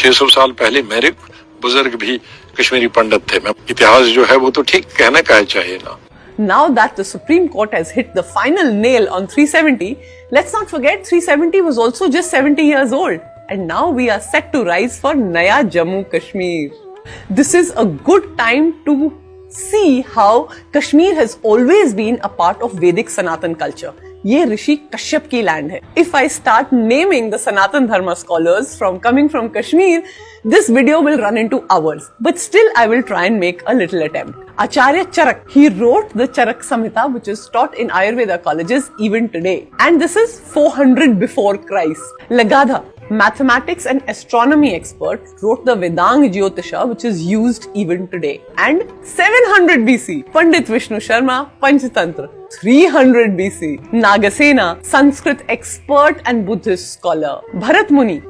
600 साल पहले मेरे बुजुर्ग भी कश्मीरी पंडित थे। मैं इतिहास जो है वो तो ठीक कहना का चाहिए ना। Now that the Supreme Court has hit the final nail on 370, let's not forget 370 was also just 70 years old. And now we are set to rise for Naya Jammu Kashmir. This is a good time to see how Kashmir has always been a part of Vedic Sanatan culture. ये ऋषि कश्यप की land है. If I start naming the Sanatan Dharma scholars coming from Kashmir, this video will run into hours. But still, I will try and make a little attempt. Acharya Charak, he wrote the Charak Samhita, which is taught in Ayurveda colleges even today. And this is 400 before Christ. Lagadha, mathematics and astronomy expert, wrote the Vedang Jyotisha, which is used even today. And 700 BC, Pandit Vishnu Sharma, Panchatantra. 300 BC, Nagasena, Sanskrit expert and Buddhist scholar. Bharat Muni,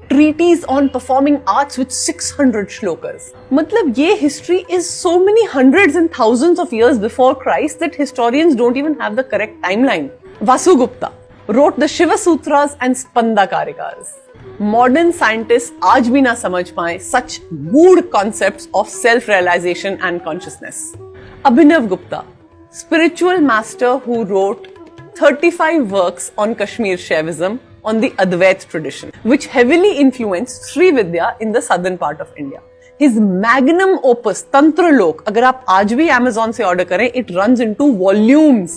treatise on performing arts with 600 shlokas. मतलब ये history is so many hundreds and thousands of years before Christ that historians don't even have the correct timeline. Vasugupta wrote the Shiva Sutras and Spanda Karikas. Modern scientists आज भी ना समझ पाए such good concepts of self-realization and consciousness. Abhinav Gupta, spiritual master who wrote 35 works on Kashmir Shaivism on the Advait tradition, which heavily influenced Sri Vidya in the southern part of India. His magnum opus, Tantra Lok, अगर आप आज भी Amazon से order करें, it runs into volumes.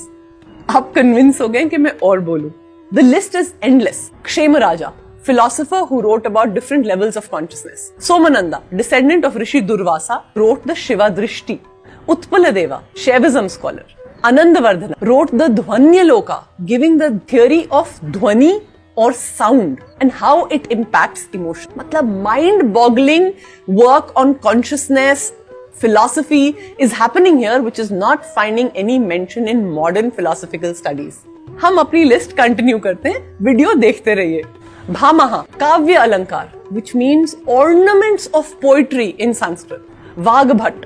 आप convince हो गए कि मैं और बोलूं. The list is endless. Kshemaraja, philosopher who wrote about different levels of consciousness. Somananda, descendant of Rishi Durvasa, wrote the Shiva Drishti. Utpaladeva, Shaivism scholar. Anandavardhana wrote the Dhvanyaloka, giving the theory of dhvani or sound and how it impacts emotion. मतलब mind-boggling work on consciousness, philosophy is happening here, which is not finding any mention in modern philosophical studies. हम अपनी list continue करते हैं, video देखते रहिए. भामहा, काव्य अलंकार, which means ornaments of poetry in Sanskrit. Vagbhat,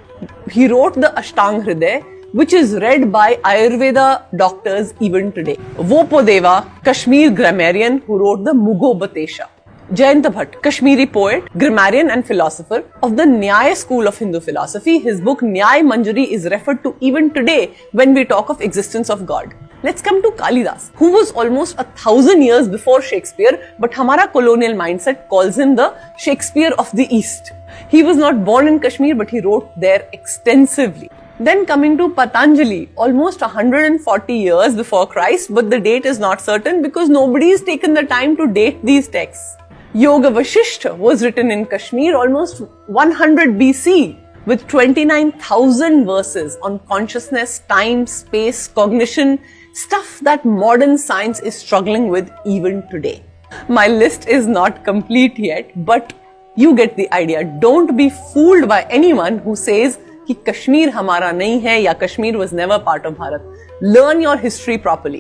he wrote the Ashtang Hriday, which is read by Ayurveda doctors even today. Vopodeva, Kashmir grammarian who wrote the Mugobatesha. Jayanta Bhatt, Kashmiri poet, grammarian and philosopher of the Nyaya school of Hindu philosophy. His book Nyay Manjari is referred to even today when we talk of existence of God. Let's come to Kalidas, who was almost 1,000 years before Shakespeare, but हमारा colonial mindset calls him the Shakespeare of the East. He was not born in Kashmir, but he wrote there extensively. Then coming to Patanjali, almost 140 years before Christ, but the date is not certain because nobody has taken the time to date these texts. Yoga Vasishtha was written in Kashmir almost 100 BC with 29,000 verses on consciousness, time, space, cognition, stuff that modern science is struggling with even today. My list is not complete yet, but you get the idea. Don't be fooled by anyone who says कि कश्मीर हमारा नहीं है या Kashmir was never part of Bharat. Learn your history properly.